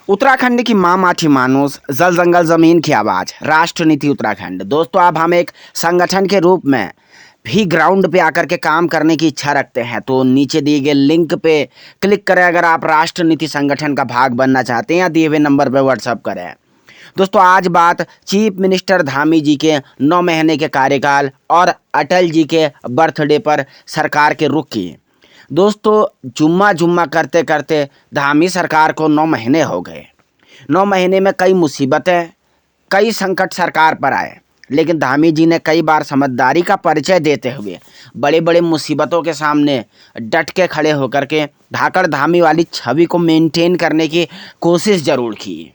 उत्तराखंड की माँ माटी मानुस, जल जंगल जमीन की आवाज, राष्ट्र नीति उत्तराखंड। दोस्तों, अब हम एक संगठन के रूप में भी ग्राउंड पे आकर के काम करने की इच्छा रखते हैं, तो नीचे दिए गए लिंक पे क्लिक करें अगर आप राष्ट्र नीति संगठन का भाग बनना चाहते हैं, या दिए हुए नंबर पे व्हाट्सअप करें। दोस्तों, आज बात चीफ मिनिस्टर धामी जी के 9 महीने के कार्यकाल और अटल जी के बर्थडे पर सरकार के रुख की। दोस्तों, जुम्मा जुम्मा करते करते धामी सरकार को 9 महीने हो गए। 9 महीने में कई मुसीबतें, कई संकट सरकार पर आए, लेकिन धामी जी ने कई बार समझदारी का परिचय देते हुए बड़े बड़े मुसीबतों के सामने डट के खड़े होकर के धाकड़ धामी वाली छवि को मेंटेन करने की कोशिश जरूर की।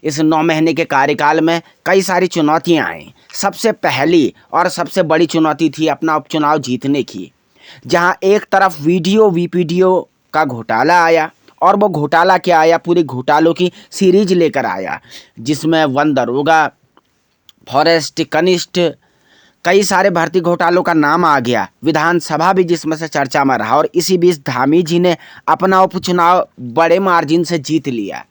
इस 9 महीने के कार्यकाल में कई सारी चुनौतियां आई। सबसे पहली और सबसे बड़ी चुनौती थी अपना उपचुनाव जीतने की, जहां एक तरफ वीपीडीओ का घोटाला आया, और वो घोटाला क्या आया, पूरे घोटालों की सीरीज लेकर आया, जिसमें वन दरोगा, फॉरेस्ट कनिष्ठ, कई सारे भर्ती घोटालों का नाम आ गया। विधानसभा भी जिसमें से चर्चा में रहा, और इसी बीच धामी जी ने अपना उपचुनाव बड़े मार्जिन से जीत लिया।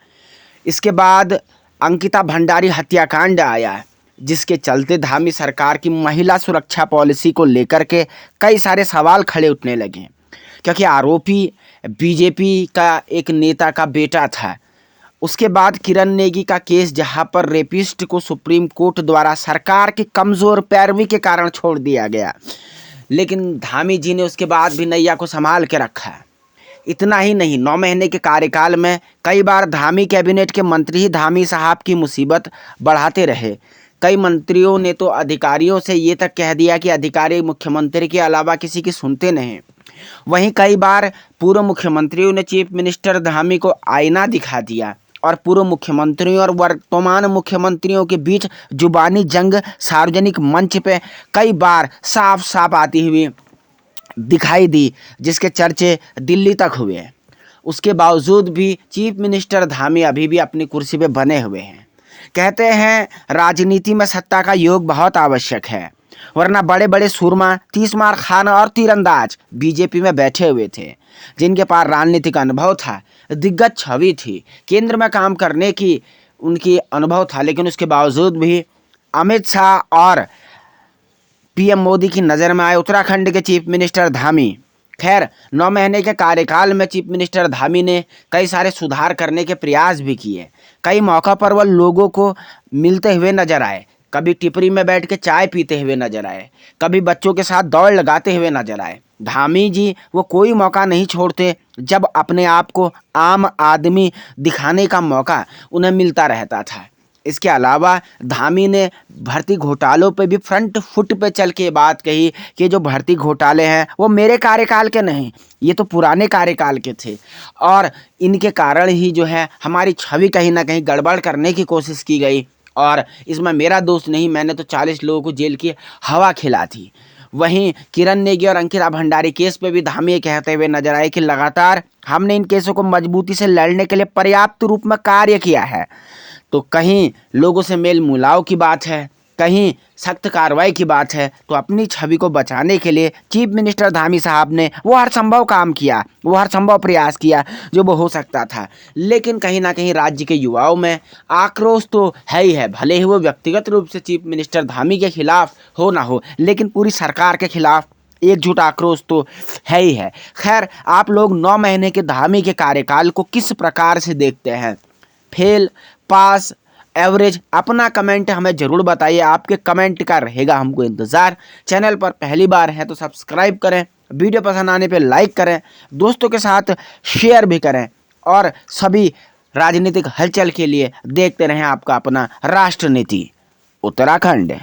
इसके बाद अंकिता भंडारी हत्याकांड आया, जिसके चलते धामी सरकार की महिला सुरक्षा पॉलिसी को लेकर के कई सारे सवाल खड़े उठने लगे, क्योंकि आरोपी बीजेपी का एक नेता का बेटा था। उसके बाद किरण नेगी का केस, जहां पर रेपिस्ट को सुप्रीम कोर्ट द्वारा सरकार की कमज़ोर पैरवी के कारण छोड़ दिया गया, लेकिन धामी जी ने उसके बाद भी नैया को संभाल के रखा। इतना ही नहीं, 9 महीने के कार्यकाल में कई बार धामी कैबिनेट के मंत्री ही धामी साहब की मुसीबत बढ़ाते रहे। कई मंत्रियों ने तो अधिकारियों से ये तक कह दिया कि अधिकारी मुख्यमंत्री के अलावा किसी की सुनते नहीं। वहीं कई बार पूर्व मुख्यमंत्रियों ने चीफ मिनिस्टर धामी को आईना दिखा दिया, और पूर्व मुख्यमंत्रियों और वर्तमान मुख्यमंत्रियों के बीच जुबानी जंग सार्वजनिक मंच पे कई बार साफ साफ आती हुई दिखाई दी, जिसके चर्चे दिल्ली तक हुए। उसके बावजूद भी चीफ मिनिस्टर धामी अभी भी अपनी कुर्सी पे बने हुए हैं। कहते हैं राजनीति में सत्ता का योग बहुत आवश्यक है, वरना बड़े बड़े सूरमा, 30 मार खान और तीरंदाज बीजेपी में बैठे हुए थे, जिनके पास राजनीतिक अनुभव था, दिग्गज छवि थी, केंद्र में काम करने की उनकी अनुभव था, लेकिन उसके बावजूद भी अमित शाह और पीएम मोदी की नज़र में आए उत्तराखंड के चीफ मिनिस्टर धामी। खैर, 9 महीने के कार्यकाल में चीफ मिनिस्टर धामी ने कई सारे सुधार करने के प्रयास भी किए। कई मौक़ों पर वह लोगों को मिलते हुए नजर आए, कभी टिपरी में बैठ के चाय पीते हुए नजर आए, कभी बच्चों के साथ दौड़ लगाते हुए नजर आए। धामी जी वो कोई मौका नहीं छोड़ते जब अपने आप को आम आदमी दिखाने का मौका उन्हें मिलता रहता था। इसके अलावा धामी ने भर्ती घोटालों पे भी फ्रंट फुट पे चल के बात कही कि जो भर्ती घोटाले हैं वो मेरे कार्यकाल के नहीं, ये तो पुराने कार्यकाल के थे, और इनके कारण ही जो है हमारी छवि कहीं ना कहीं गड़बड़ करने की कोशिश की गई, और इसमें मेरा दोस्त नहीं, मैंने तो 40 लोगों को जेल की हवा खिला थी। वहीं किरण नेगी और अंकिता भंडारी केस पे भी धामी ये कहते हुए नजर आए कि लगातार हमने इन केसों को मजबूती से लड़ने के लिए पर्याप्त रूप में कार्य किया है। तो कहीं लोगों से मेल मिलाव की बात है, कहीं सख्त कार्रवाई की बात है, तो अपनी छवि को बचाने के लिए चीफ मिनिस्टर धामी साहब ने वो हर संभव काम किया, वो हर संभव प्रयास किया जो वो हो सकता था। लेकिन कहीं ना कहीं राज्य के युवाओं में आक्रोश तो है ही है, भले ही वो व्यक्तिगत रूप से चीफ मिनिस्टर धामी के खिलाफ हो ना हो, लेकिन पूरी सरकार के खिलाफ एकजुट आक्रोश तो है ही है। खैर, आप लोग 9 महीने के धामी के कार्यकाल को किस प्रकार से देखते हैं? फेल, पास, एवरेज? अपना कमेंट हमें ज़रूर बताइए, आपके कमेंट का रहेगा हमको इंतज़ार। चैनल पर पहली बार है तो सब्सक्राइब करें, वीडियो पसंद आने पे लाइक करें, दोस्तों के साथ शेयर भी करें, और सभी राजनीतिक हलचल के लिए देखते रहें आपका अपना राष्ट्र नीति उत्तराखंड।